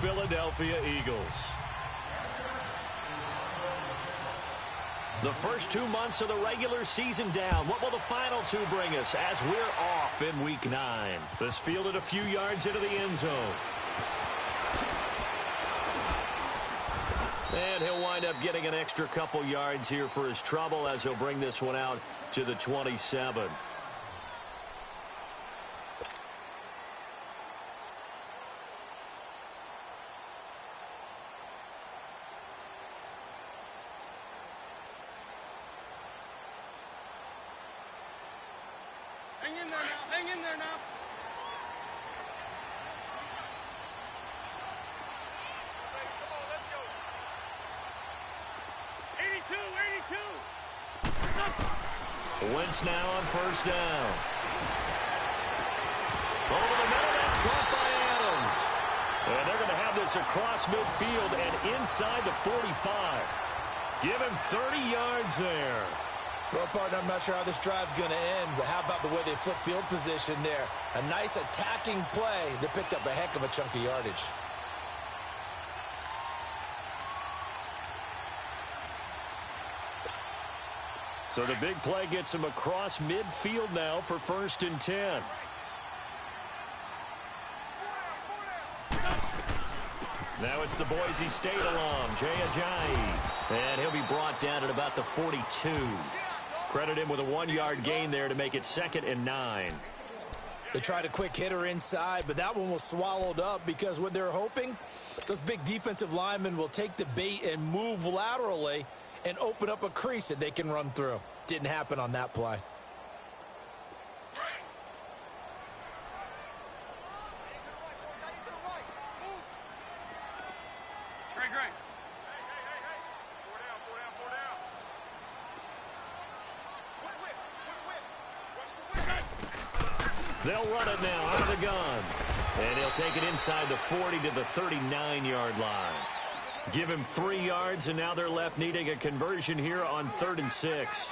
Philadelphia Eagles. The first 2 months of the regular season down. What will the final two bring us as we're off in Week 9? This fielded a few yards into the end zone. And he'll wind up getting an extra couple yards here for his trouble as he'll bring this one out to the 27. Hang in there now. Hang in there now. Come on, let's go. 82. Wentz now on first down. Over the middle, that's caught by Adams. And they're going to have this across midfield and inside the 45. Give him 30 yards there. Well, partner, I'm not sure how this drive's going to end, but how about the way they flip field position there? A nice attacking play that picked up a heck of a chunk of yardage. So the big play gets him across midfield now for 1st and 10. Now it's the Boise State alum, Jay Ajayi. And he'll be brought down at about the 42. Credit him with a 1-yard gain there to make it 2nd and 9. They tried a quick hitter inside, but that one was swallowed up because what they're hoping, those big defensive linemen will take the bait and move laterally and open up a crease that they can run through. Didn't happen on that play. They'll run it now out of the gun. And he'll take it inside the 40 to the 39-yard line. Give him 3 yards, and now they're left needing a conversion here on 3rd and 6.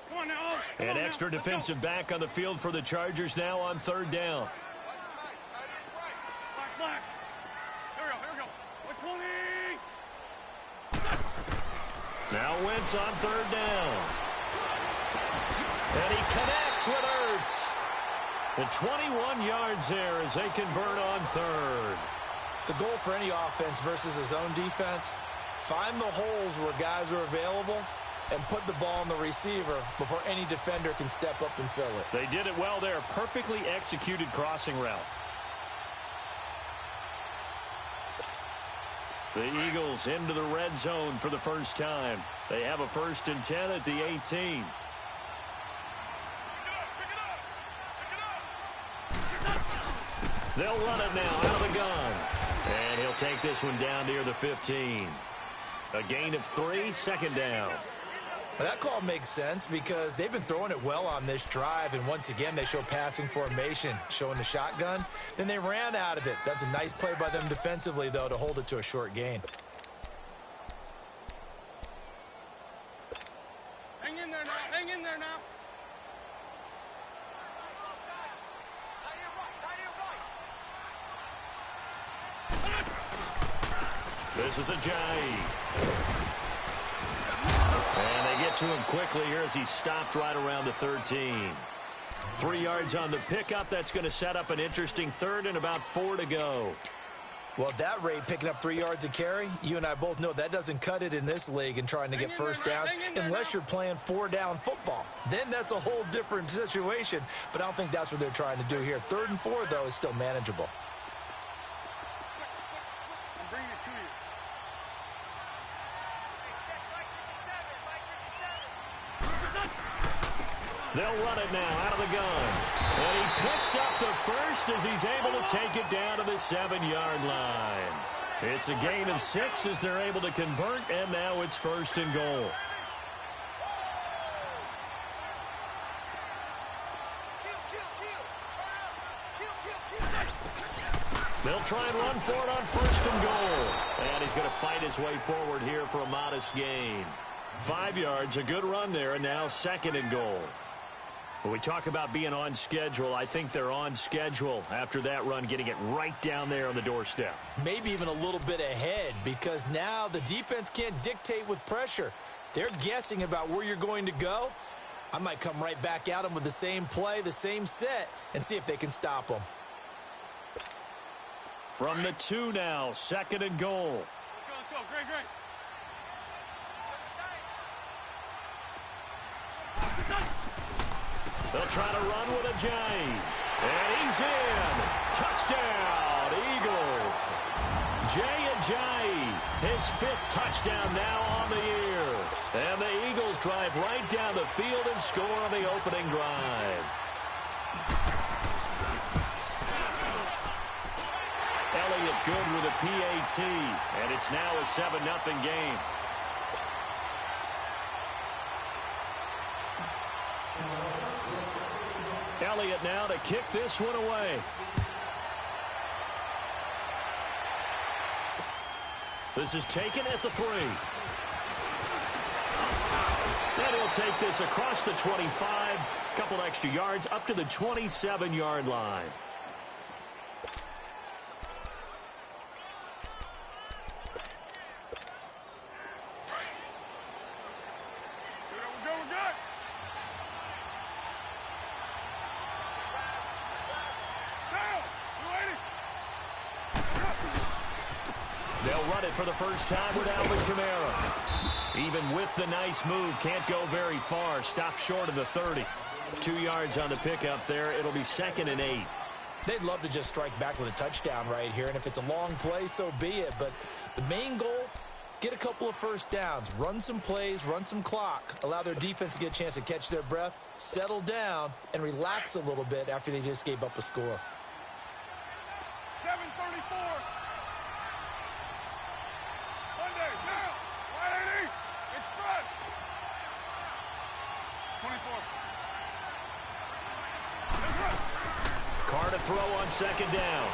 Come on now. An extra defensive back on the field for the Chargers now on 3rd down. Black. Here we go. 120. Now Wentz on 3rd down. And he connects with Ertz. And 21 yards there as they convert on 3rd. The goal for any offense versus a zone defense, find the holes where guys are available and put the ball on the receiver before any defender can step up and fill it. They did it well there. Perfectly executed crossing route. The Eagles into the red zone for the first time. They have a 1st and 10 at the 18. They'll run it now out of the gun. And he'll take this one down near the 15. A gain of 3, 2nd down. Well, that call makes sense because they've been throwing it well on this drive, and once again they show passing formation, showing the shotgun. Then they ran out of it. That's a nice play by them defensively, though, to hold it to a short gain. Hang in there now. Hang in there now. This is Ajayi. And they get to him quickly here as he's stopped right around the 13. 3 yards on the pickup. That's going to set up an interesting 3rd and about 4 to go. Well, at that rate, picking up 3 yards a carry, you and I both know that doesn't cut it in this league and trying to get first downs unless you're playing 4-down football. Then that's a whole different situation, but I don't think that's what they're trying to do here. 3rd and 4, though, is still manageable. I'm bringing it to you. They'll run it now out of the gun. And he picks up the 1st as he's able to take it down to the 7-yard line. It's a gain of 6 as they're able to convert, and now it's 1st and goal. They'll try and run for it on first and goal. And he's going to fight his way forward here for a modest gain. 5 yards, a good run there, and now second and goal. When we talk about being on schedule, I think they're on schedule after that run, getting it right down there on the doorstep. Maybe even a little bit ahead, because now the defense can't dictate with pressure. They're guessing about where you're going to go. I might come right back at them with the same play, the same set, and see if they can stop them. From the 2 now, second and goal. Let's go. Great. They'll try to run with a Jay. And he's in. Touchdown, Eagles. Jay, his 5th touchdown now on the year. And the Eagles drive right down the field and score on the opening drive. Elliott good with a PAT, and it's now a 7-0 game. Elliott now to kick this one away. This is taken at the 3. And he'll take this across the 25, couple extra yards up to the 27-yard line. For the first time with Alvin Kamara. Even with the nice move, can't go very far. Stopped short of the 30. 2 yards on the pickup there. It'll be 2nd and 8. They'd love to just strike back with a touchdown right here, and if it's a long play, so be it. But the main goal, get a couple of first downs, run some plays, run some clock, allow their defense to get a chance to catch their breath, settle down, and relax a little bit after they just gave up a score. 7:34. Carr to throw on second down.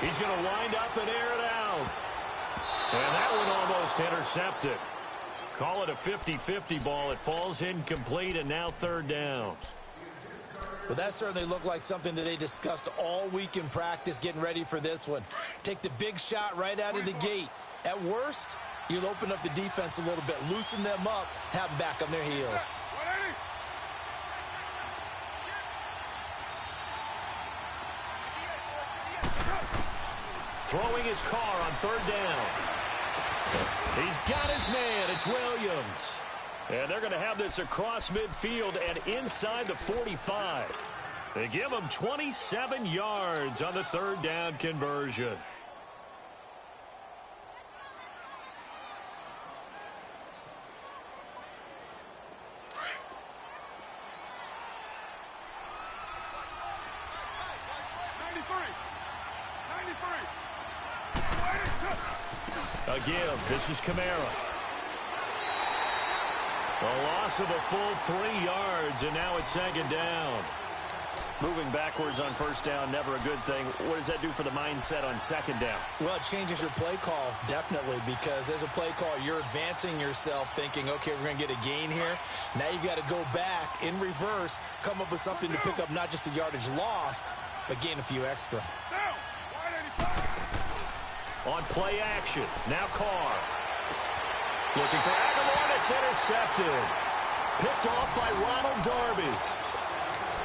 He's going to wind up and air it out. And that one almost intercepted. Call it a 50-50 ball. It falls incomplete, and now 3rd down. Well, that certainly looked like something that they discussed all week in practice getting ready for this one. Take the big shot right out of the gate. At worst, you'll open up the defense a little bit, loosen them up, have them back on their heels. Throwing his Carr on 3rd down. He's got his man. It's Williams. And they're going to have this across midfield and inside the 45. They give him 27 yards on the 3rd down conversion. Again, this is Kamara. A loss of a full 3 yards, and now it's 2nd down. Moving backwards on 1st down, never a good thing. What does that do for the mindset on 2nd down? Well, it changes your play call, definitely, because as a play call, you're advancing yourself thinking, okay, we're going to get a gain here. Now you've got to go back in reverse, come up with something to pick up not just the yardage lost, but gain a few extra. On play action, now Carr. Looking for Aguilar, it's intercepted. Picked off by Ronald Darby.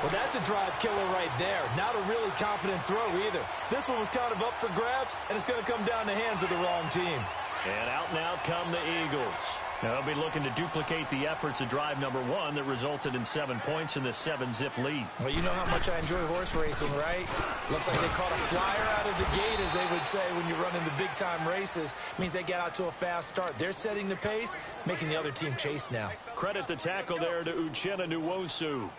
Well, that's a drive killer right there. Not a really confident throw either. This one was kind of up for grabs, and it's going to come down the hands of the wrong team. And out now come the Eagles. Now they'll be looking to duplicate the efforts of drive number 1 that resulted in 7 points in this 7-zip lead. Well, you know how much I enjoy horse racing, right? Looks like they caught a flyer out of the gate, as they would say when you're running the big-time races. Means they get out to a fast start. They're setting the pace, making the other team chase now. Credit the tackle there to Uchenna Nwosu.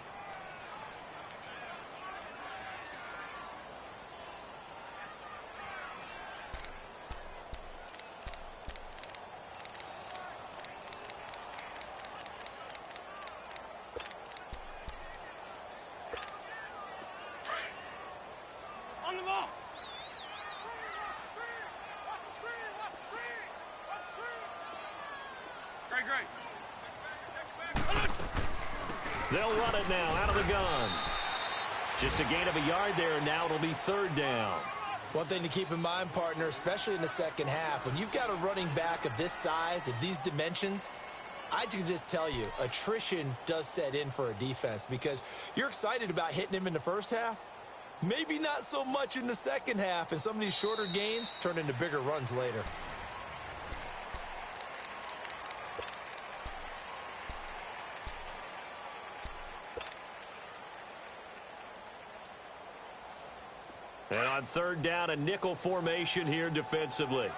On the ball. They'll run it now out of the gun. Just a gain of a yard there, and now it'll be third down. One thing to keep in mind, partner, especially in the second half, when you've got a running back of this size, of these dimensions, I can just tell you, attrition does set in for a defense because you're excited about hitting him in the first half. Maybe not so much in the second half, and some of these shorter gains turn into bigger runs later. And on third down, a nickel formation here defensively.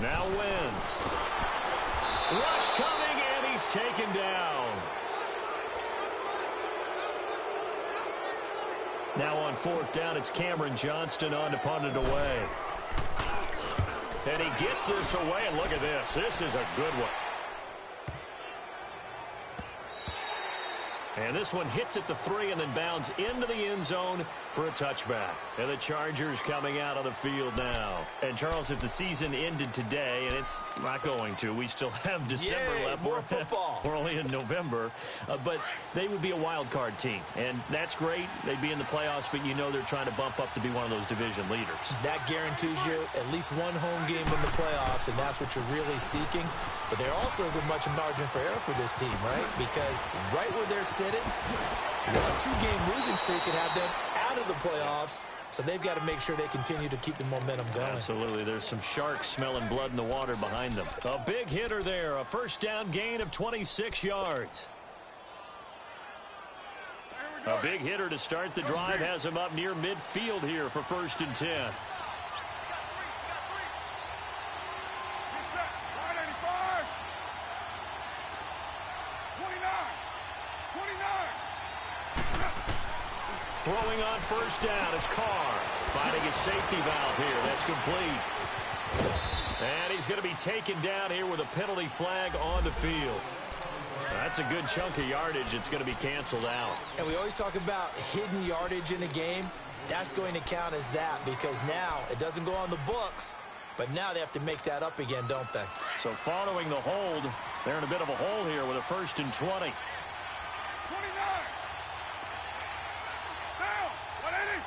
Now wins. Rush coming, and he's taken down. Now on fourth down, it's Cameron Johnston on to punt it away. And he gets this away, and look at this. This is a good one. And this one hits at the 3 and then bounds into the end zone for a touchback. And the Chargers coming out on the field now. And, Charles, if the season ended today, and it's not going to, we still have December left. More football. We're only in November. But they would be a wild card team. And that's great. They'd be in the playoffs, but you know they're trying to bump up to be one of those division leaders. That guarantees you at least one home game in the playoffs, and that's what you're really seeking. But there also isn't much margin for error for this team, right? Because right where they're sitting, a 2-game losing streak could have them out of the playoffs, so they've got to make sure they continue to keep the momentum going. Absolutely. There's some sharks smelling blood in the water behind them. A big hitter there, a first down gain of 26 yards. A big hitter to start the drive has him up near midfield here for 1st and 10. Throwing on first down is Carr. Finding his safety valve here. That's complete. And he's going to be taken down here with a penalty flag on the field. That's a good chunk of yardage. It's going to be canceled out. And we always talk about hidden yardage in a game. That's going to count as that because now it doesn't go on the books, but now they have to make that up again, don't they? So following the hold, they're in a bit of a hole here with a 1st and 20. 29. Down. 180.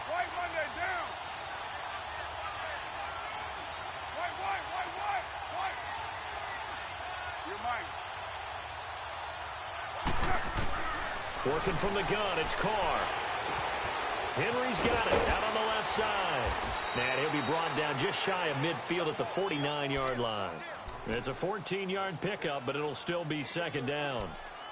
White Monday down. White. You're mine. Working from the gun, it's Carr. Henry's got it out on the left side. And he'll be brought down just shy of midfield at the 49-yard line. It's a 14-yard pickup, but it'll still be 2nd down.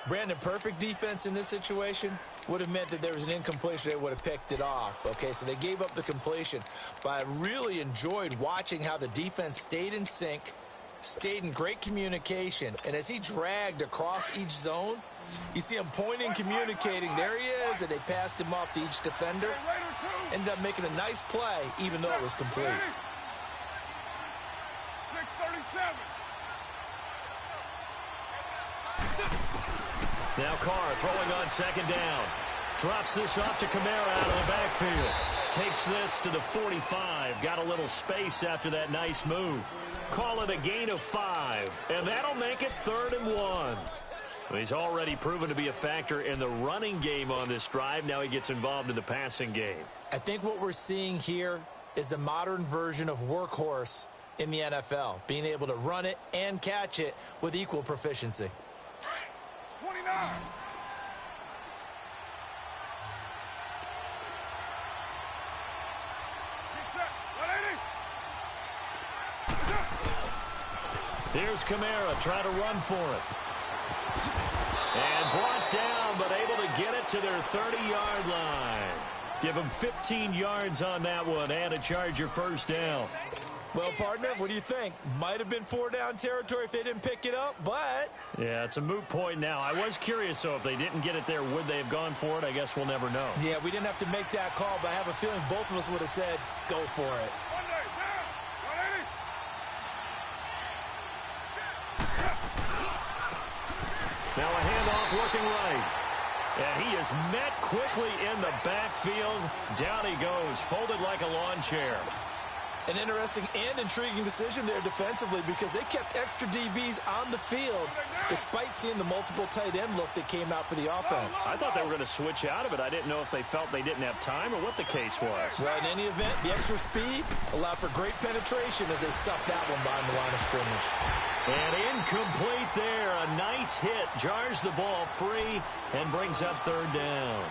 Brandon, perfect defense in this situation would have meant that there was an incompletion. They would have picked it off. Okay, so they gave up the completion. But I really enjoyed watching how the defense stayed in sync, stayed in great communication. And as he dragged across each zone, you see him pointing, communicating. There he is, and they passed him off to each defender. Ended up making a nice play, even though it was complete. 6:37. Now Carr throwing on 2nd down. Drops this off to Kamara out of the backfield. Takes this to the 45. Got a little space after that nice move. Call it a gain of 5. And that'll make it 3rd and 1. He's already proven to be a factor in the running game on this drive. Now he gets involved in the passing game. I think what we're seeing here is the modern version of workhorse in the NFL, being able to run it and catch it with equal proficiency. 29. Here's Kamara trying to run for it. And brought down, but able to get it to their 30-yard line. Give them 15 yards on that one and a Charger 1st down. Well, partner, what do you think? Might have been 4-down territory if they didn't pick it up, but... Yeah, it's a moot point now. I was curious, so if they didn't get it there, would they have gone for it? I guess we'll never know. Yeah, we didn't have to make that call, but I have a feeling both of us would have said, go for it. Now a handoff working right. And he is met quickly in the backfield. Down he goes, folded like a lawn chair. An interesting and intriguing decision there defensively because they kept extra DBs on the field despite seeing the multiple tight end look that came out for the offense. I thought they were going to switch out of it. I didn't know if they felt they didn't have time or what the case was. Well, in any event, the extra speed allowed for great penetration as they stuffed that one behind the line of scrimmage. And incomplete there. A nice hit. Jars the ball free and brings up third down.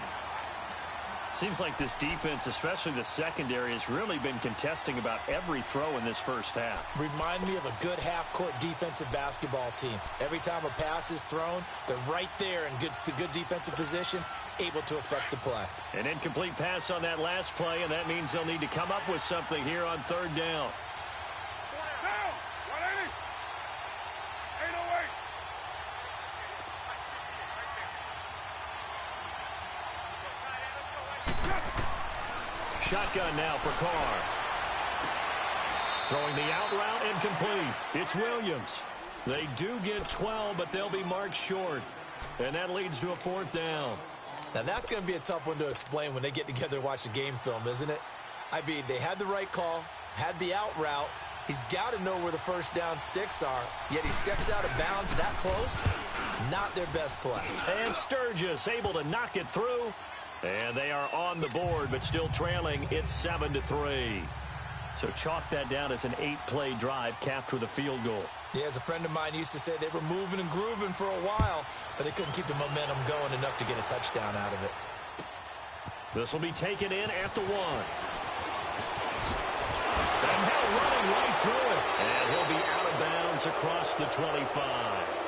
Seems like this defense, especially the secondary, has really been contesting about every throw in this first half. Remind me of a good half-court defensive basketball team. Every time a pass is thrown, they're right there in good defensive position, able to affect the play. An incomplete pass on that last play, and that means they'll need to come up with something here on third down. Down! 180! 808! Shotgun now for Carr. Throwing the out route incomplete. It's Williams. They do get 12, but they'll be marked short. And that leads to a fourth down. Now, that's going to be a tough one to explain when they get together and watch the game film, isn't it? I mean, they had the right call, had the out route. He's got to know where the first down sticks are, yet he steps out of bounds that close. Not their best play. And Sturgis able to knock it through. And they are on the board, but still trailing. It's 7-3. So chalk that down as an 8-play drive capped with a field goal. Yeah, as a friend of mine used to say, they were moving and grooving for a while, but they couldn't keep the momentum going enough to get a touchdown out of it. This will be taken in at the 1. And now running right through it. And he'll be out of bounds across the 25.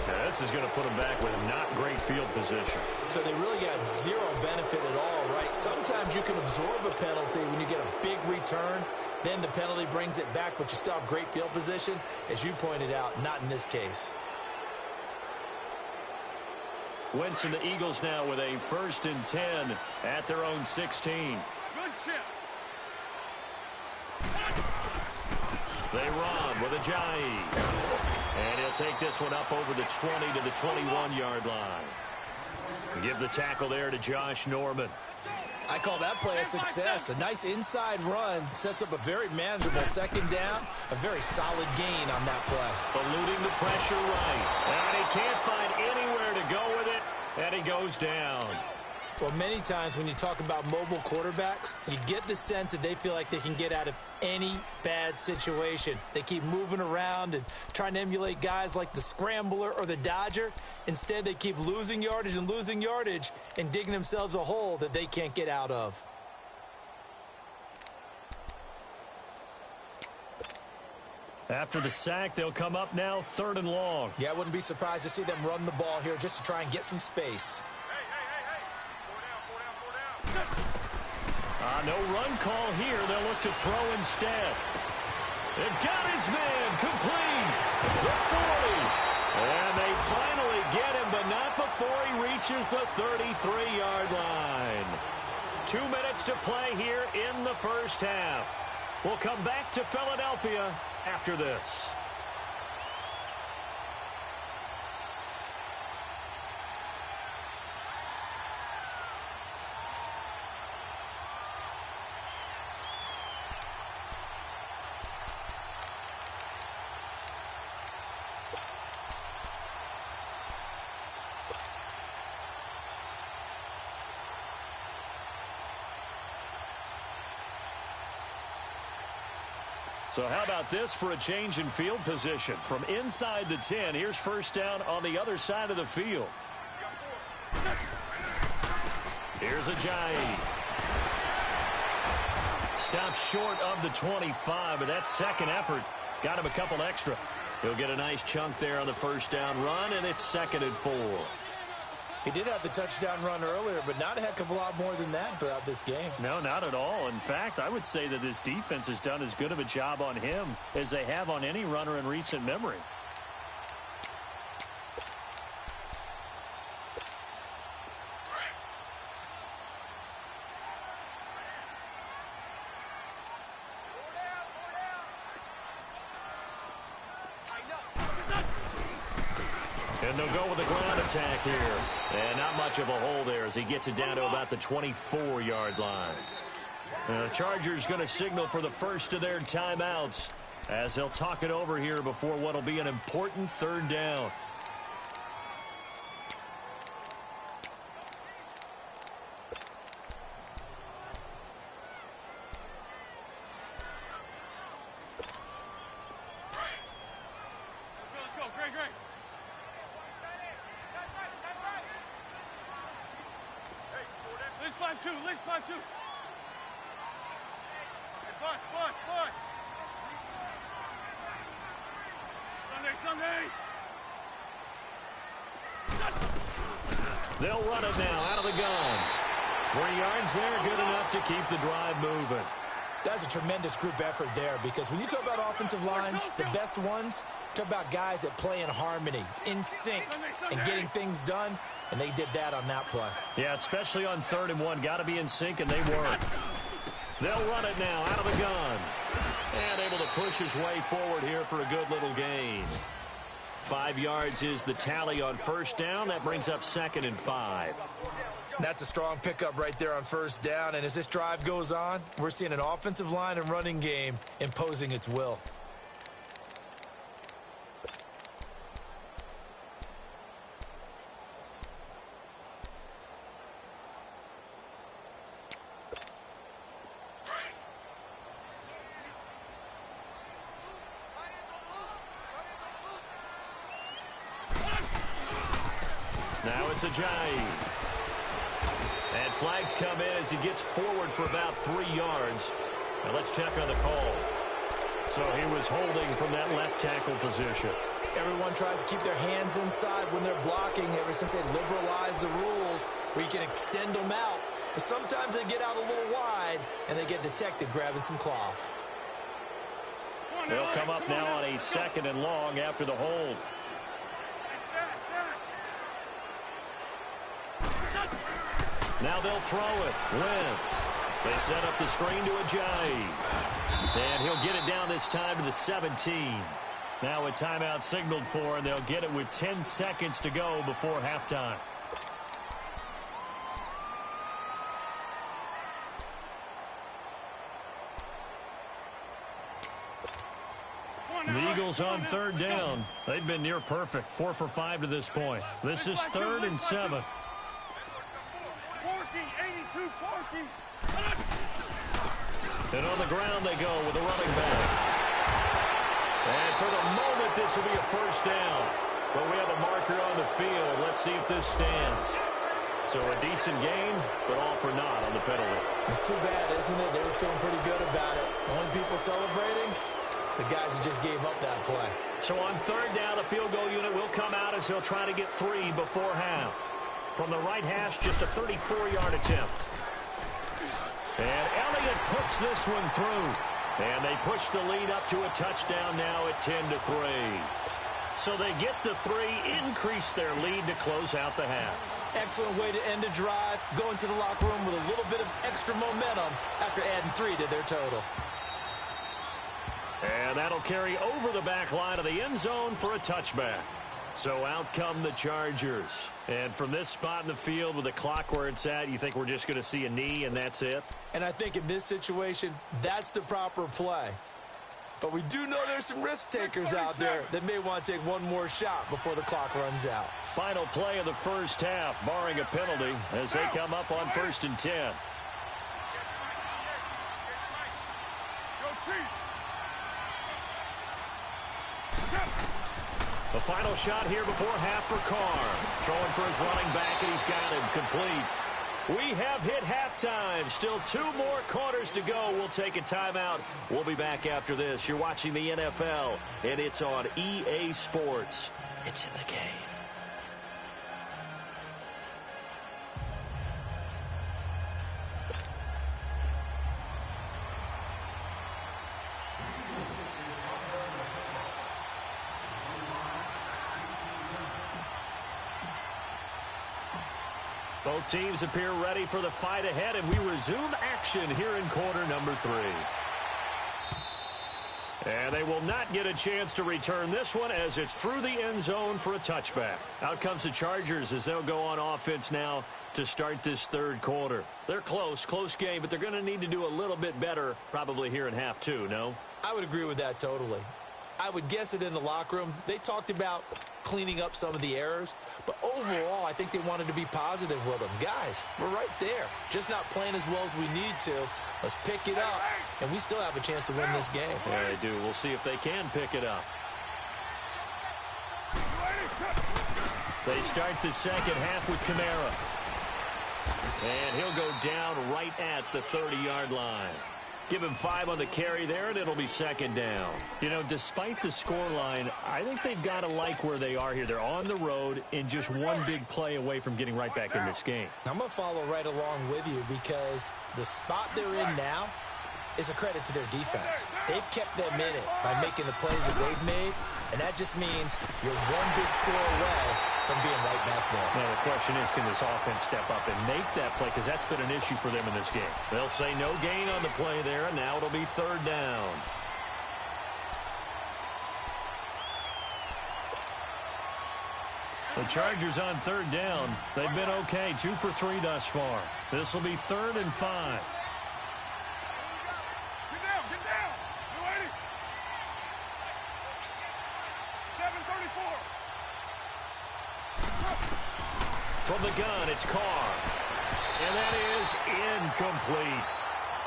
Now, this is going to put them back with not great field position. So they really got zero benefit at all, right? Sometimes you can absorb a penalty when you get a big return. Then the penalty brings it back, but you still have great field position. As you pointed out, not in this case. Wentz and the Eagles now with a 1st and 10 at their own 16. Good chip. They run with Ajayi. And he'll take this one up over the 20 to the 21-yard line. Give the tackle there to Josh Norman. I call that play a success. A nice inside run sets up a very manageable second down. A very solid gain on that play. Eluding the pressure right. And he can't find anywhere to go with it. And he goes down. Well, many times when you talk about mobile quarterbacks, you get the sense that they feel like they can get out of any bad situation. They keep moving around and trying to emulate guys like the Scrambler or the Dodger. Instead, they keep losing yardage and digging themselves a hole that they can't get out of. After the sack, they'll come up now 3rd and long. Yeah, I wouldn't be surprised to see them run the ball here just to try and get some space. Hey. No run call here. They'll look to throw instead. They've got his man complete. The 40. And they finally get him, but not before he reaches the 33-yard line. 2 minutes to play here in the first half. We'll come back to Philadelphia after this. So how about this for a change in field position? From inside the 10, here's first down on the other side of the field. Here's Ajayi. Stops short of the 25, but that second effort got him a couple extra. He'll get a nice chunk there on the first down run, and it's 2nd and 4. He did have the touchdown run earlier, but not a heck of a lot more than that throughout this game. No, not at all. In fact, I would say that this defense has done as good of a job on him as they have on any runner in recent memory. And they'll go with the ground attack here. And not much of a hole there as he gets it down to about the 24-yard line. The Chargers going to signal for the first of their timeouts as they'll talk it over here before what will be an important third down. Let's go. Great. Let's find two. Hey, Sunday. They'll run it now out of the gun. 3 yards there, good enough to keep the drive moving. That's a tremendous group effort there because when you talk about offensive lines, the best ones, talk about guys that play in harmony, in sync, and getting things done, and they did that on that play. Yeah, especially on 3rd and 1. Got to be in sync, and they were. They'll run it now out of the gun. And able to push his way forward here for a good little gain. 5 yards is the tally on first down. That brings up 2nd and 5. That's a strong pickup right there on first down. And as this drive goes on, we're seeing an offensive line and running game imposing its will. Now it's Ajayi. And flags come in as he gets forward for about 3 yards. Now let's check on the call. So he was holding from that left tackle position. Everyone tries to keep their hands inside when they're blocking ever since they liberalized the rules where you can extend them out. But sometimes they get out a little wide and they get detected grabbing some cloth. They'll come up now on a 2nd and long after the hold. Now they'll throw it. Wentz. They set up the screen to Ajayi. And he'll get it down this time to the 17. Now a timeout signaled for, and they'll get it with 10 seconds to go before halftime. The Eagles on 3rd down. They've been near perfect. 4 for 5 to this point. This is 3rd and 7. And on the ground they go with a running back. And for the moment, this will be a first down. But we have a marker on the field. Let's see if this stands. So a decent gain, but all for naught on the penalty. It's too bad, isn't it? They were feeling pretty good about it. Only people celebrating, the guys who just gave up that play. So on 3rd down, the field goal unit will come out as they'll try to get 3 before half. From the right hash, just a 34-yard attempt. And Elliott puts this one through. And they push the lead up to a touchdown now at 10-3. So they get the 3, increase their lead to close out the half. Excellent way to end a drive, going to the locker room with a little bit of extra momentum after adding 3 to their total. And that'll carry over the back line of the end zone for a touchback. So out come the Chargers. And from this spot in the field with the clock where it's at, you think we're just going to see a knee and that's it? And I think in this situation, that's the proper play. But we do know there's some risk takers out there that may want to take one more shot before the clock runs out. Final play of the first half, barring a penalty, as they come up on 1st and 10. The final shot here before half for Carr. Throwing for his running back, and he's got him complete. We have hit halftime. Still 2 more quarters to go. We'll take a timeout. We'll be back after this. You're watching the NFL, and it's on EA Sports. It's in the game. Both teams appear ready for the fight ahead, and we resume action here in quarter number 3. And they will not get a chance to return this one as it's through the end zone for a touchback. Out comes the Chargers as they'll go on offense now to start this third quarter. They're close game, but they're going to need to do a little bit better probably here in half two, no? I would agree with that totally. I would guess it in the locker room. They talked about cleaning up some of the errors, but overall, I think they wanted to be positive with them. Guys, we're right there. Just not playing as well as we need to. Let's pick it up, and we still have a chance to win this game. Yeah, they do. We'll see if they can pick it up. They start the second half with Kamara. And he'll go down right at the 30-yard line. Give him 5 on the carry there, and it'll be second down. You know, despite the scoreline, I think they've got to like where they are here. They're on the road and just one big play away from getting right back in this game. I'm going to follow right along with you because the spot they're in now is a credit to their defense. They've kept them in it by making the plays that they've made, and that just means you're one big score away from being right back there. Now, the question is, can this offense step up and make that play? Because that's been an issue for them in this game. They'll say no gain on the play there, and now it'll be third down. The Chargers on third down. They've been okay, 2 for 3 thus far. This will be 3rd and 5. Get down. You ready? 7:34. From the gun, it's Carr. And that is incomplete.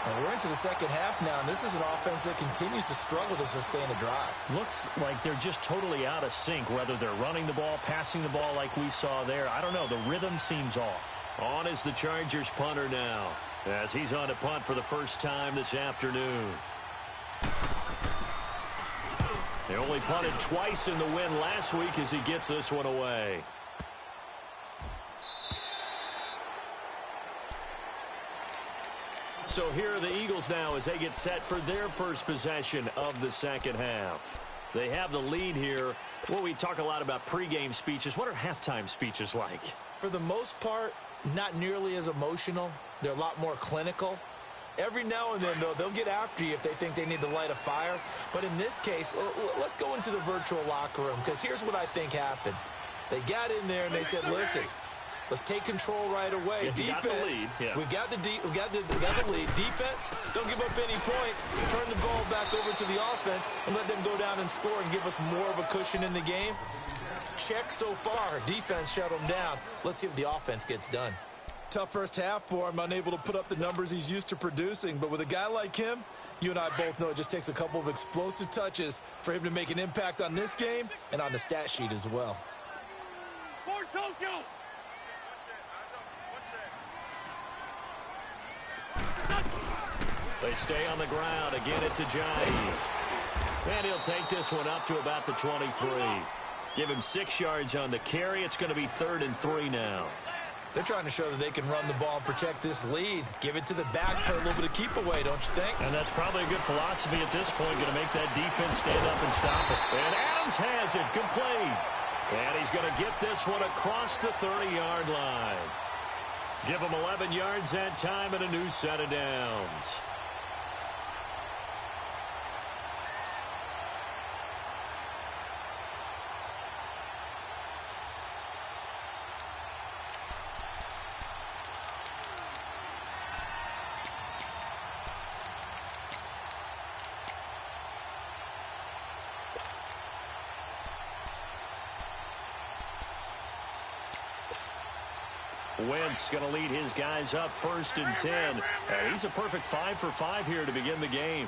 And we're into the second half now, and this is an offense that continues to struggle to sustain a drive. Looks like they're just totally out of sync, whether they're running the ball, passing the ball like we saw there. I don't know. The rhythm seems off. On is the Chargers punter now, as he's on to punt for the first time this afternoon. They only punted twice in the win last week as he gets this one away. So here are the Eagles now as they get set for their first possession of the second half. They have the lead here. Well, we talk a lot about pregame speeches. What are halftime speeches like? For the most part, not nearly as emotional. They're a lot more clinical. Every now and then, though, they'll get after you if they think they need to light a fire. But in this case, let's go into the virtual locker room, because here's what I think happened. They got in there and they said, listen, let's take control right away. Yeah, defense, we've got the lead. Defense, don't give up any points. Turn the ball back over to the offense and let them go down and score and give us more of a cushion in the game. Check so far. Defense shut them down. Let's see if the offense gets done. Tough first half for him, unable to put up the numbers he's used to producing. But with a guy like him, you and I both know it just takes a couple of explosive touches for him to make an impact on this game and on the stat sheet as well. Score Tokyo. They stay on the ground. Again, it's Ajayi. And he'll take this one up to about the 23. Give him 6 yards on the carry. It's going to be 3rd and 3 now. They're trying to show that they can run the ball and protect this lead. Give it to the backs, play a little bit of keep away, don't you think? And that's probably a good philosophy at this point, going to make that defense stand up and stop it. And Adams has it complete. And he's going to get this one across the 30-yard line. Give him 11 yards that time and a new set of downs. Wentz going to lead his guys up 1st and 10. And he's a perfect 5 for 5 here to begin the game.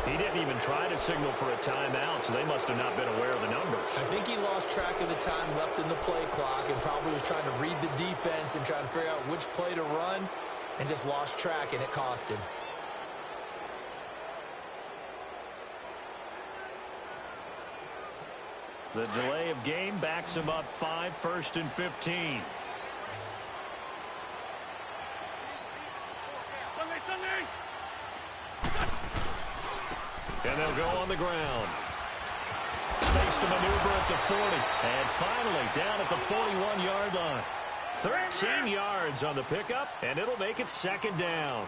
He didn't even try to signal for a timeout, so they must have not been aware of the numbers. I think he lost track of the time left in the play clock and probably was trying to read the defense and trying to figure out which play to run and just lost track, and it cost him. The delay of game backs him up 5, 1st and 15. Sunday. And they'll go on the ground. Space to maneuver at the 40. And finally down at the 41-yard line. 13 yards on the pickup, and it'll make it second down.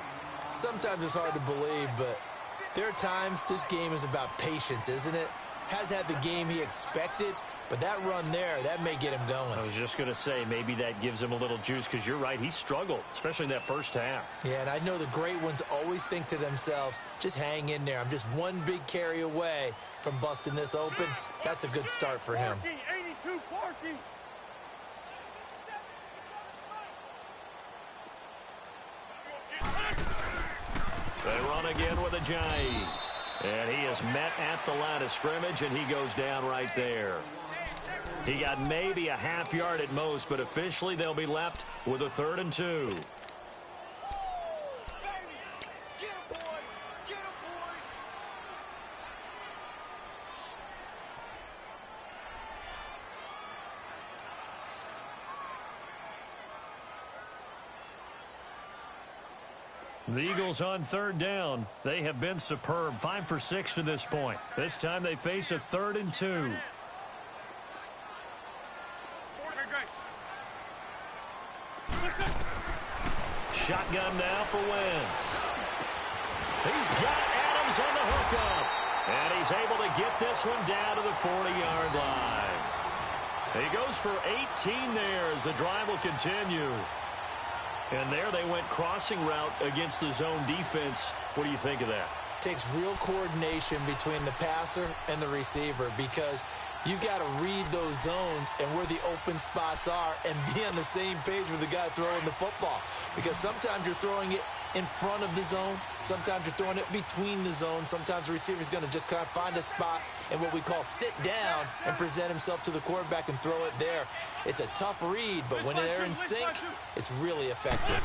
Sometimes it's hard to believe, but there are times this game is about patience, isn't it? Has had the game he expected, but that run there, that may get him going. I was just going to say, maybe that gives him a little juice, because you're right, he struggled, especially in that first half. Yeah, and I know the great ones always think to themselves, just hang in there. I'm just one big carry away from busting this open. That's a good start for him. 82 parking. They run again with a Ajayi. And he is met at the line of scrimmage, and he goes down right there. He got maybe a half yard at most, but officially they'll be left with a 3rd and 2. The Eagles on 3rd down. They have been superb. 5 for 6 to this point. This time they face a 3rd and 2. Shotgun now for Wentz. He's got Adams on the hookup. And he's able to get this one down to the 40-yard line. He goes for 18 there as the drive will continue. And there they went crossing route against the zone defense. What do you think of that? Takes real coordination between the passer and the receiver, because you've got to read those zones and where the open spots are and be on the same page with the guy throwing the football. Because sometimes you're throwing it in front of the zone. Sometimes you're throwing it between the zones. Sometimes the receiver's going to just kind of find a spot and what we call sit down and present himself to the quarterback and throw it there. It's a tough read, but when they're in sync, it's really effective.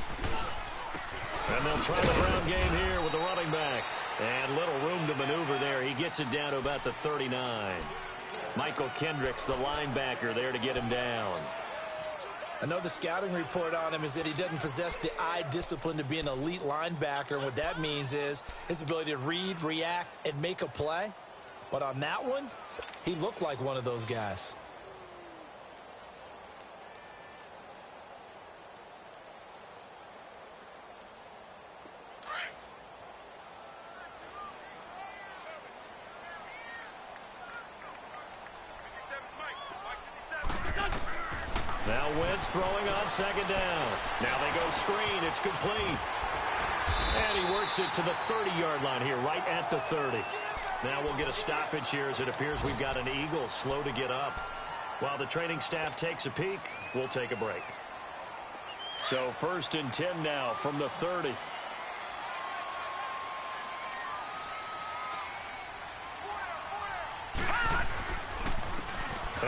And they'll try the ground game here with the running back. And little room to maneuver there. He gets it down to about the 39. Michael Kendricks, the linebacker, there to get him down. I know the scouting report on him is that he doesn't possess the eye discipline to be an elite linebacker. And what that means is his ability to read, react, and make a play. But on that one, he looked like one of those guys. Now Wentz throwing on 2nd down. Now they go screen. It's complete. And he works it to the 30-yard line here, right at the 30. Now we'll get a stoppage here as it appears we've got an Eagle slow to get up. While the training staff takes a peek, we'll take a break. So 1st and 10 now from the 30.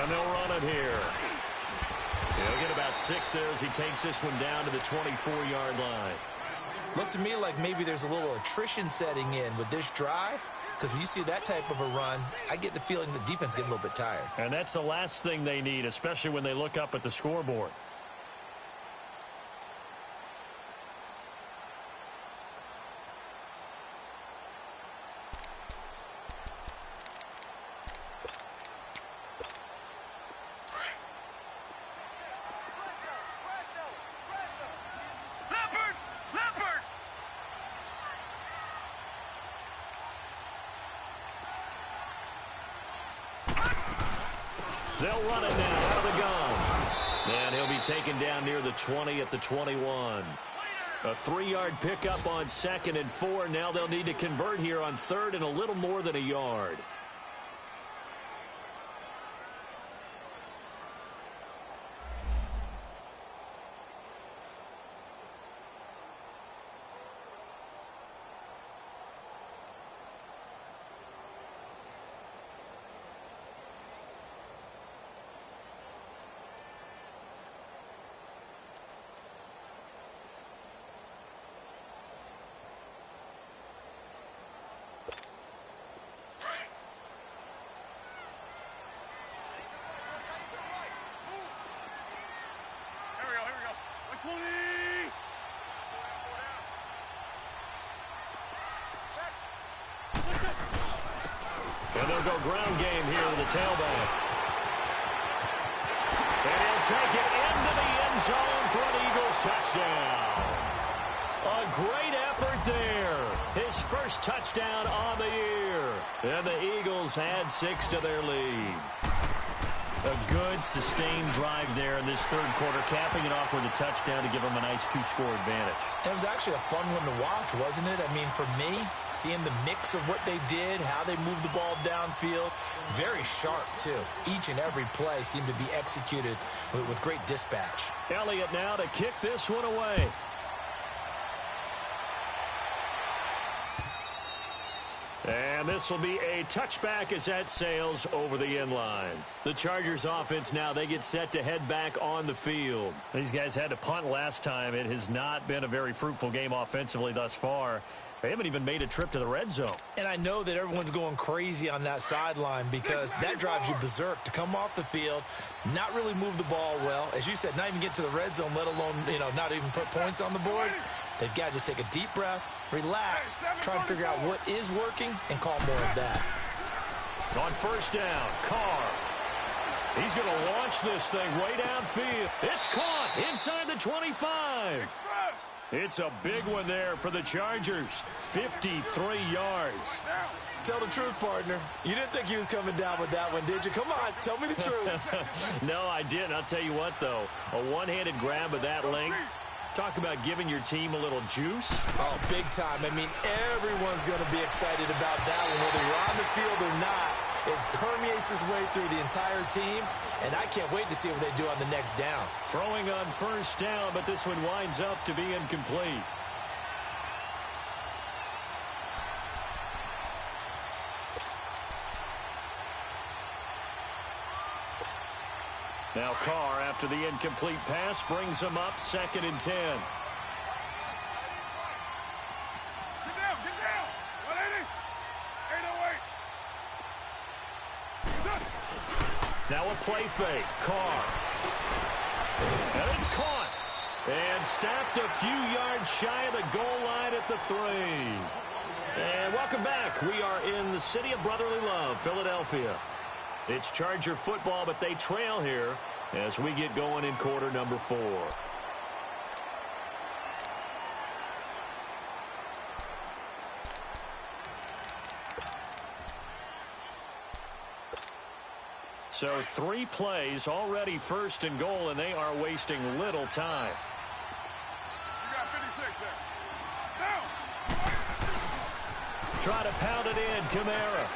And they'll run it here. He'll get about 6 there as he takes this one down to the 24-yard line. Looks to me like maybe there's a little attrition setting in with this drive, because when you see that type of a run, I get the feeling the defense getting a little bit tired. And that's the last thing they need, especially when they look up at the scoreboard. They'll run it now out of the gun. And he'll be taken down near the 20 at the 21. A 3-yard pickup on 2nd and 4. Now they'll need to convert here on 3rd and a little more than a yard. And they'll go ground game here with the tailback. And he'll take it into the end zone for an Eagles touchdown. A great effort there. His first touchdown on the year. And the Eagles add 6 to their lead. A good, sustained drive there in this third quarter, capping it off with a touchdown to give them a nice 2-score advantage. It was actually a fun one to watch, wasn't it? I mean, for me, seeing the mix of what they did, how they moved the ball downfield, very sharp, too. Each and every play seemed to be executed with great dispatch. Elliott now to kick this one away. And this will be a touchback as that sails over the end line. The Chargers offense now, they get set to head back on the field. These guys had to punt last time. It has not been a very fruitful game offensively thus far. They haven't even made a trip to the red zone. And I know that everyone's going crazy on that sideline because that drives you berserk to come off the field, not really move the ball well. As you said, not even get to the red zone, let alone, not even put points on the board. They've got to just take a deep breath, relax, try and figure out what is working, and call more of that. On first down, Carr. He's going to launch this thing way downfield. It's caught inside the 25. It's a big one there for the Chargers. 53 yards. Tell the truth, partner. You didn't think he was coming down with that one, did you? Come on, tell me the truth. No, I didn't. I'll tell you what, though. A one-handed grab of that length. Talk about giving your team a little juice. Oh, big time. I mean, everyone's going to be excited about that one, whether you're on the field or not. It permeates its way through the entire team, and I can't wait to see what they do on the next down. Throwing on first down, but this one winds up to be incomplete. Now Carr, after the incomplete pass, brings him up 2nd and 10. Get down, get down. 180. 808. Now a play fake. Carr. And it's caught. And stopped a few yards shy of the goal line at the 3. And welcome back. We are in the city of brotherly love, Philadelphia. It's Charger football, but they trail here as we get going in quarter number 4. So 3 plays, already 1st and goal, and they are wasting little time. You got 56 there. Down. Try to pound it in, Kamara.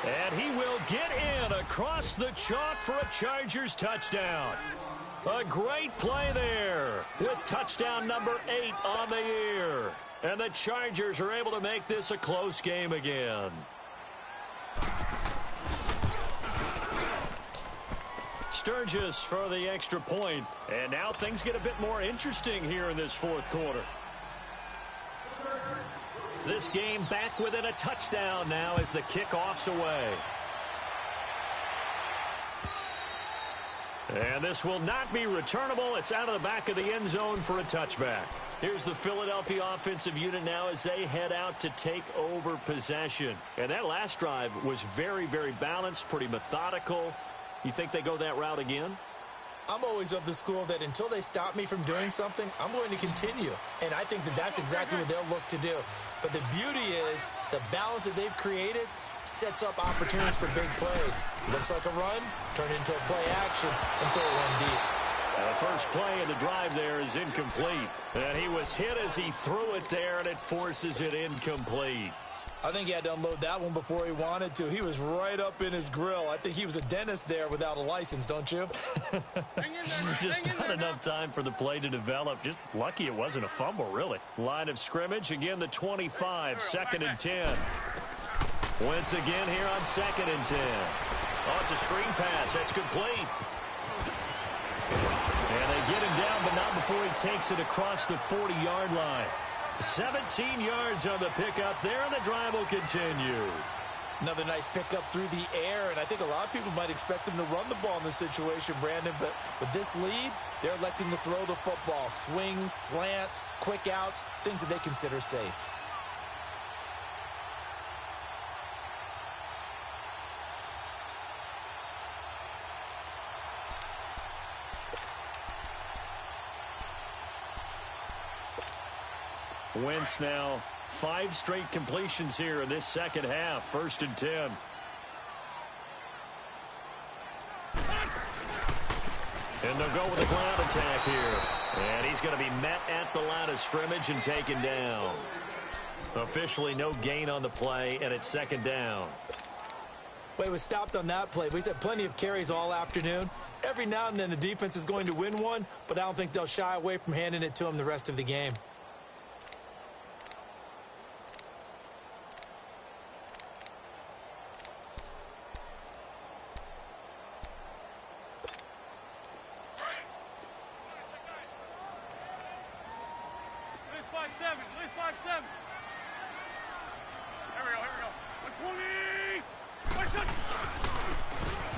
And he will get in across the chalk for a Chargers touchdown. A great play there with touchdown number 8 on the year. And the Chargers are able to make this a close game again. Sturgis for the extra point. And now things get a bit more interesting here in this 4th quarter. This game back within a touchdown now as the kickoff's away. And this will not be returnable. It's out of the back of the end zone for a touchback. Here's the Philadelphia offensive unit now as they head out to take over possession. And that last drive was very, very balanced, pretty methodical. You think they go that route again? I'm always of the school that until they stop me from doing something, I'm going to continue. And I think that that's exactly what they'll look to do. But the beauty is the balance that they've created sets up opportunities for big plays. Looks like a run, turn it into a play action, and throw one deep. The first play of the drive there is incomplete. And he was hit as he threw it there, and it forces it incomplete. I think he had to unload that one before he wanted to. He was right up in his grill. I think he was a dentist there without a license, don't you? Just not enough time for the play to develop. Just lucky it wasn't a fumble, really. Line of scrimmage, again, the 25, 2nd and 10. Wentz again here on 2nd and 10. Oh, it's a screen pass. That's complete. And they get him down, but not before he takes it across the 40-yard line. 17 yards on the pickup there, and the drive will continue. Another nice pickup through the air, and I think a lot of people might expect them to run the ball in this situation, Brandon, but with this lead, they're electing to throw the football. Swings, slants, quick outs, things that they consider safe. Wentz now 5 straight completions here in this second half. 1st and 10. And they'll go with a ground attack here. And he's going to be met at the line of scrimmage and taken down. Officially no gain on the play, and it's 2nd down. Well, he was stopped on that play, but he's had plenty of carries all afternoon. Every now and then the defense is going to win one, but I don't think they'll shy away from handing it to him the rest of the game.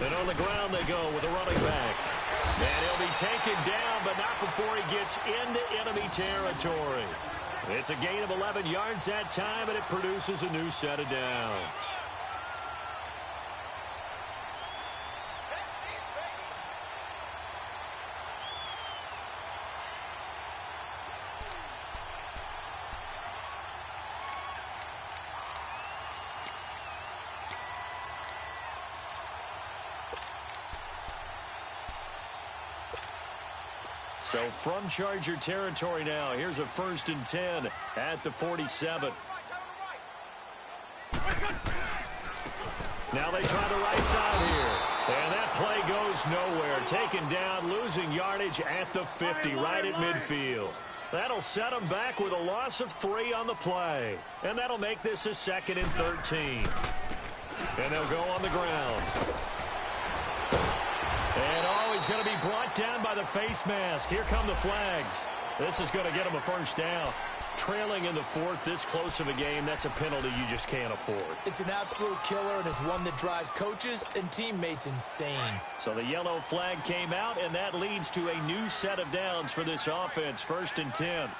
And on the ground they go with a running back. And he'll be taken down, but not before he gets into enemy territory. It's a gain of 11 yards that time, and it produces a new set of downs. So from Charger territory now, here's a 1st and 10 at the 47. Now they try the right side here. And that play goes nowhere. Taken down, losing yardage at the 50, right at midfield. That'll set them back with a loss of 3 on the play. And that'll make this a 2nd and 13. And they'll go on the ground. And he's going to be brought down by the face mask. Here come the flags. This is going to get him a 1st down. Trailing in the 4th, this close of a game, that's a penalty you just can't afford. It's an absolute killer, and it's one that drives coaches and teammates insane. So the yellow flag came out, and that leads to a new set of downs for this offense. 1st and 10.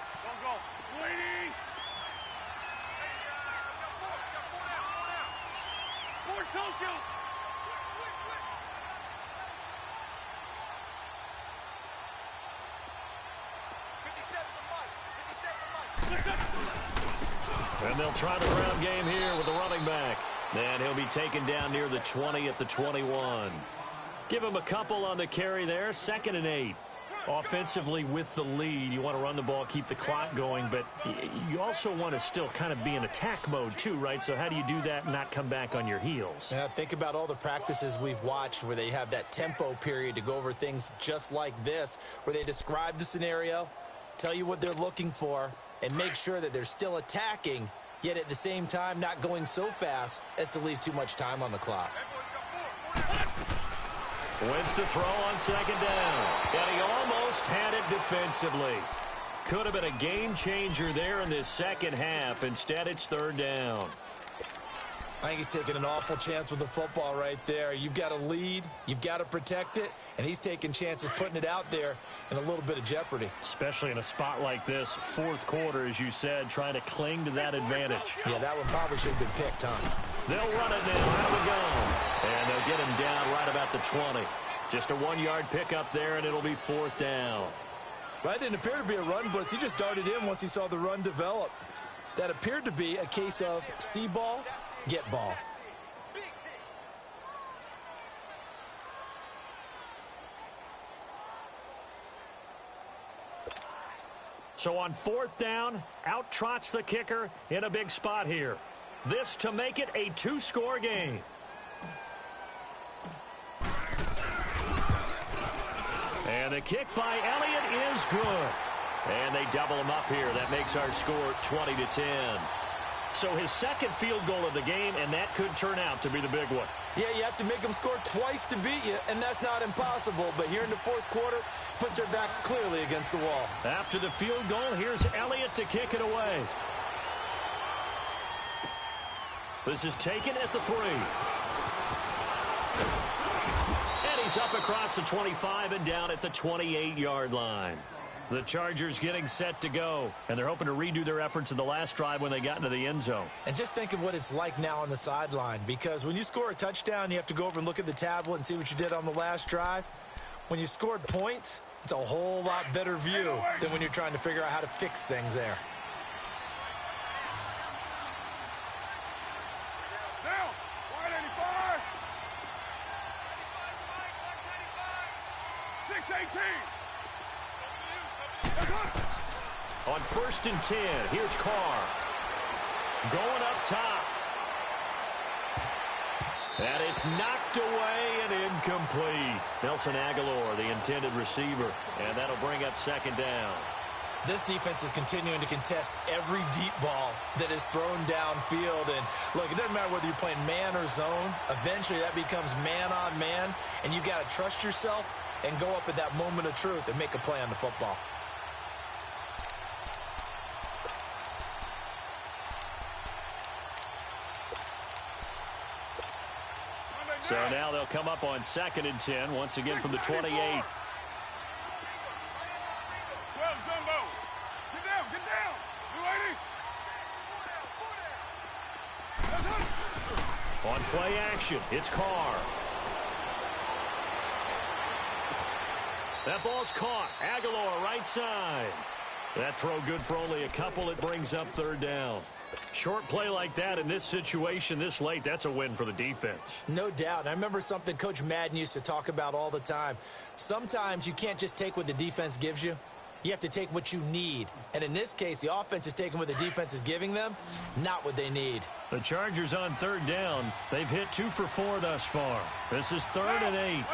And they'll try the ground game here with the running back. And he'll be taken down near the 20 at the 21. Give him a couple on the carry there. 2nd and 8. Offensively with the lead, you want to run the ball, keep the clock going, but you also want to still kind of be in attack mode too, right? So how do you do that and not come back on your heels? Yeah, think about all the practices we've watched where they have that tempo period to go over things just like this, where they describe the scenario, tell you what they're looking for, and make sure that they're still attacking, yet at the same time not going so fast as to leave too much time on the clock. Wentz to throw on 2nd down. And he almost had it defensively. Could have been a game changer there in this second half. Instead, it's 3rd down. I think he's taking an awful chance with the football right there. You've got to lead, you've got to protect it, and he's taking chances putting it out there in a little bit of jeopardy. Especially in a spot like this, 4th quarter, as you said, trying to cling to that advantage. Yeah, that one probably should have been picked, huh? They'll run it now out of the gun. And they'll get him down right about the 20. Just a 1-yard pickup there, and it'll be 4th down. Well, that didn't appear to be a run blitz. He just darted in once he saw the run develop. That appeared to be a case of see ball, get ball. So on 4th down, out trots the kicker in a big spot here. This to make it a 2-score game. And the kick by Elliott is good. And they double him up here. That makes our score 20-10. So his 2nd field goal of the game, and that could turn out to be the big one. Yeah, you have to make them score twice to beat you, and that's not impossible. But here in the 4th quarter, puts their backs clearly against the wall. After the field goal, here's Elliott to kick it away. This is taken at the 3. And he's up across the 25 and down at the 28-yard line. The Chargers getting set to go, and they're hoping to redo their efforts in the last drive when they got into the end zone. And just think of what it's like now on the sideline, because when you score a touchdown, you have to go over and look at the tablet and see what you did on the last drive. When you scored points, it's a whole lot better view than when you're trying to figure out how to fix things there. X 18. On 1st and 10, here's Carr. Going up top. And it's knocked away and incomplete. Nelson Aguilar, the intended receiver. And that'll bring up 2nd down. This defense is continuing to contest every deep ball that is thrown downfield. And, look, it doesn't matter whether you're playing man or zone. Eventually, that becomes man on man. And you've got to trust yourself and go up at that moment of truth and make a play on the football. So now they'll come up on 2nd and 10, once again from the 28. 12, Jumbo. Get down. You lady. On play action, it's Carr. That ball's caught. Aguilar, right side. That throw good for only a couple. It brings up 3rd down. Short play like that in this situation this late, that's a win for the defense. No doubt. And I remember something Coach Madden used to talk about all the time. Sometimes you can't just take what the defense gives you. You have to take what you need. And in this case, the offense is taking what the defense is giving them, not what they need. The Chargers on 3rd down. They've hit 2 for 4 thus far. This is 3rd and 8.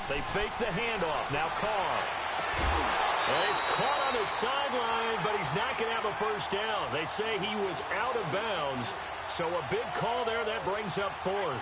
They fake the handoff. Now Carr. And he's caught on the sideline, but he's not going to have a 1st down. They say he was out of bounds. So a big call there that brings up 4th.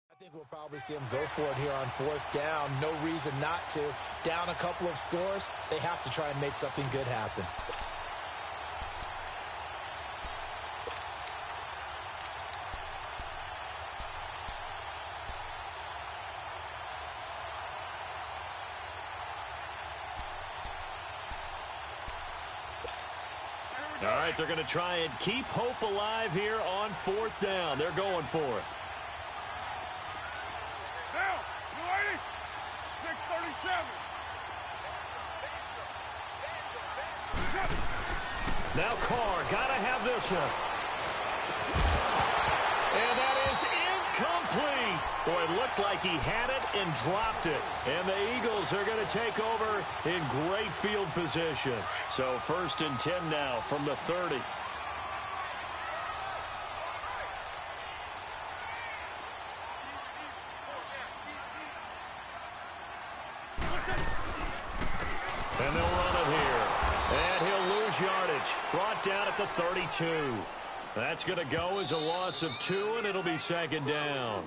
I think we'll probably see them go for it here on 4th down. No reason not to. Down a couple of scores, they have to try and make something good happen. All right, they're going to try and keep hope alive here on 4th down. They're going for it. Down. You lady. 637. Now Carr, got to have this one. And that is incomplete. Boy, it looked like he had it and dropped it. And the Eagles are going to take over in great field position. So 1st and 10 now from the 30. And they'll run it here. And he'll lose yardage. Brought down at the 32. That's going to go as a loss of 2, and it'll be 2nd down.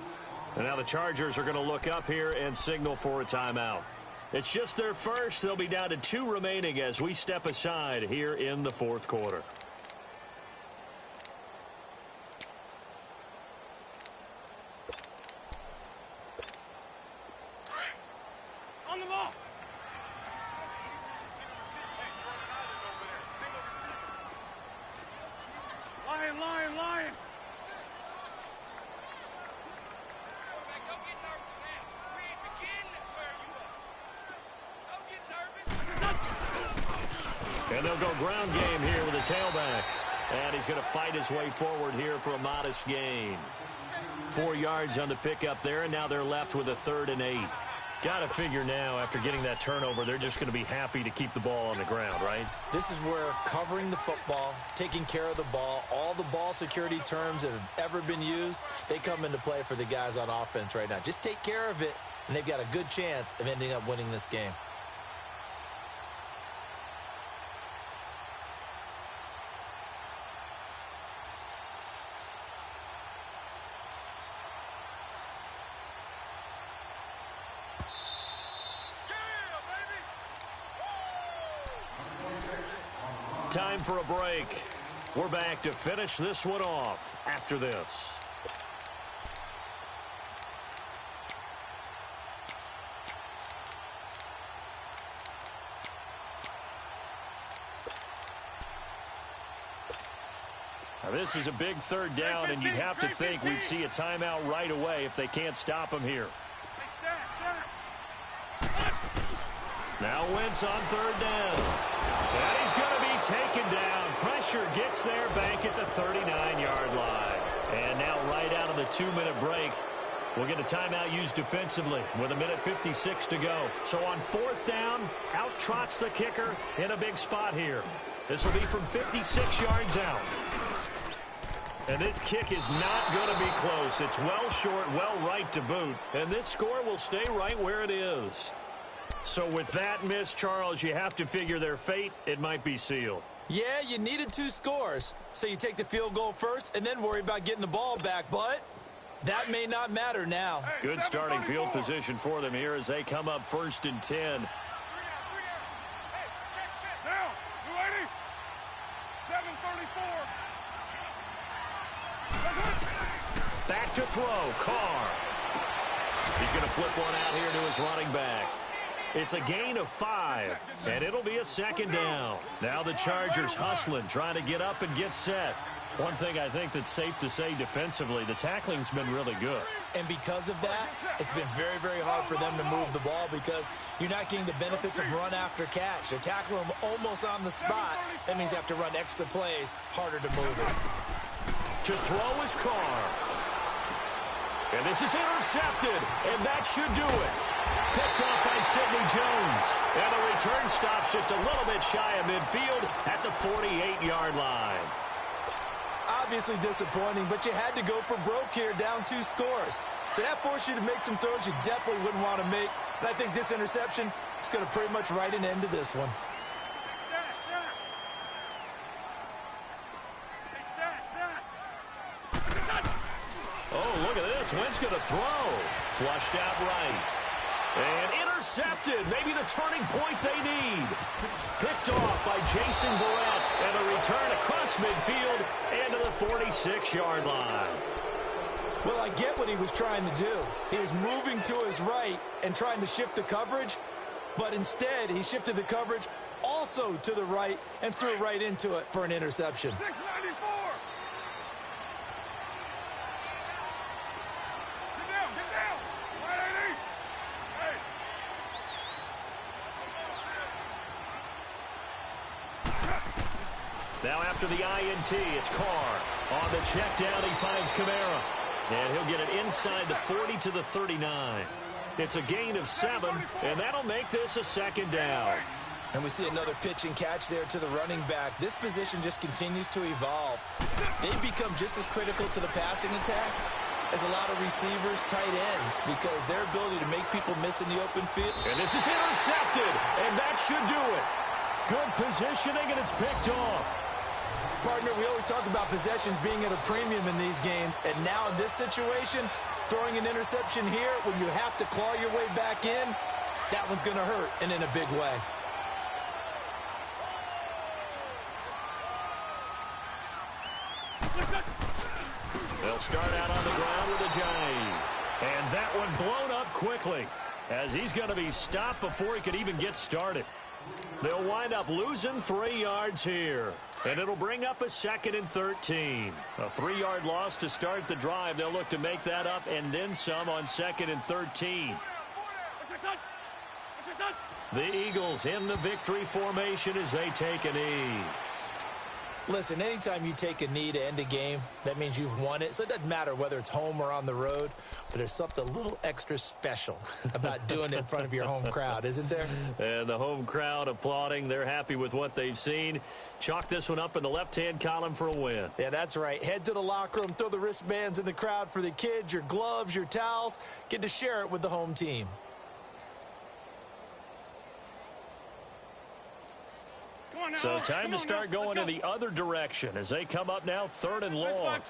And now the Chargers are going to look up here and signal for a timeout. It's just their first. They'll be down to 2 remaining as we step aside here in the 4th quarter. On the ball. Lion. And they'll go ground game here with a tailback. And he's going to fight his way forward here for a modest gain. 4 yards on the pickup there, and now they're left with a 3rd and 8. Got to figure now, after getting that turnover, they're just going to be happy to keep the ball on the ground, right? This is where covering the football, taking care of the ball, all the ball security terms that have ever been used, they come into play for the guys on offense right now. Just take care of it, and they've got a good chance of ending up winning this game. Time for a break. We're back to finish this one off after this. Now, this is a big third down, and you'd have to think we'd see a timeout right away if they can't stop him here. Now Wentz on third down. And he's going to be taken down. Pressure gets there back at the 39-yard line. And now right out of the 2-minute break, we'll get a timeout used defensively with 1:56 to go. So on fourth down, out trots the kicker in a big spot here. This will be from 56 yards out. And this kick is not going to be close. It's well short, well right to boot. And this score will stay right where it is. So with that miss, Charles, you have to figure their fate. It might be sealed. Yeah, you needed 2 scores. So you take the field goal first and then worry about getting the ball back. But that may not matter now. Good starting field position for them here as they come up 1st and 10. Now, 280. 734. Back to throw, Carr. He's going to flip one out here to his running back. It's a gain of 5, and it'll be a 2nd down. Now the Chargers hustling, trying to get up and get set. One thing I think that's safe to say defensively, the tackling's been really good. And because of that, it's been very, very hard for them to move the ball because you're not getting the benefits of run after catch. They're tackling them almost on the spot. That means you have to run extra plays, harder to move it. To throw is Carr. And this is intercepted, and that should do it. Picked off by Sidney Jones. And the return stops just a little bit shy of midfield at the 48-yard line. Obviously disappointing, but you had to go for broke here, down 2 scores. So that forced you to make some throws you definitely wouldn't want to make. And I think this interception is going to pretty much write an end to this one. Oh, look at this. Wentz going to throw. Flushed out right. And intercepted. Maybe the turning point they need. Picked off by Jason Verrett. And a return across midfield and to the 46-yard line. Well, I get what he was trying to do. He was moving to his right and trying to shift the coverage. But instead, he shifted the coverage also to the right and threw right into it for an interception. 694. Get down. 180. Hey. Now after the INT, it's Carr. On the check down, he finds Kamara. And he'll get it inside the 40 to the 39. It's a gain of 7, and that'll make this a 2nd down. And we see another pitch and catch there to the running back. This position just continues to evolve. They've become just as critical to the passing attack as a lot of receivers, tight ends, because their ability to make people miss in the open field. And this is intercepted, and that should do it. Good positioning, and it's picked off. Partner, we always talk about possessions being at a premium in these games, and now in this situation, throwing an interception here when you have to claw your way back in, that one's going to hurt, and in a big way. They'll start out on the ground with a jive. And that one blown up quickly as he's going to be stopped before he could even get started. They'll wind up losing 3 yards here. And it'll bring up a 2nd and 13. A 3-yard loss to start the drive. They'll look to make that up and then some on 2nd and 13. The Eagles in the victory formation as they take a knee. Listen, anytime you take a knee to end a game, that means you've won it. So it doesn't matter whether it's home or on the road, but there's something a little extra special about doing it in front of your home crowd, isn't there? And the home crowd applauding. They're happy with what they've seen. Chalk this one up in the left-hand column for a win. Yeah, that's right. Head to the locker room, throw the wristbands in the crowd for the kids, your gloves, your towels. Get to share it with the home team. So time to start going in the other direction as they come up now 3rd and long.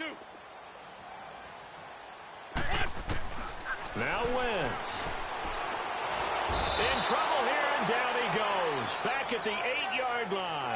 Now Wentz. In trouble here, and down he goes. Back at the 8-yard line.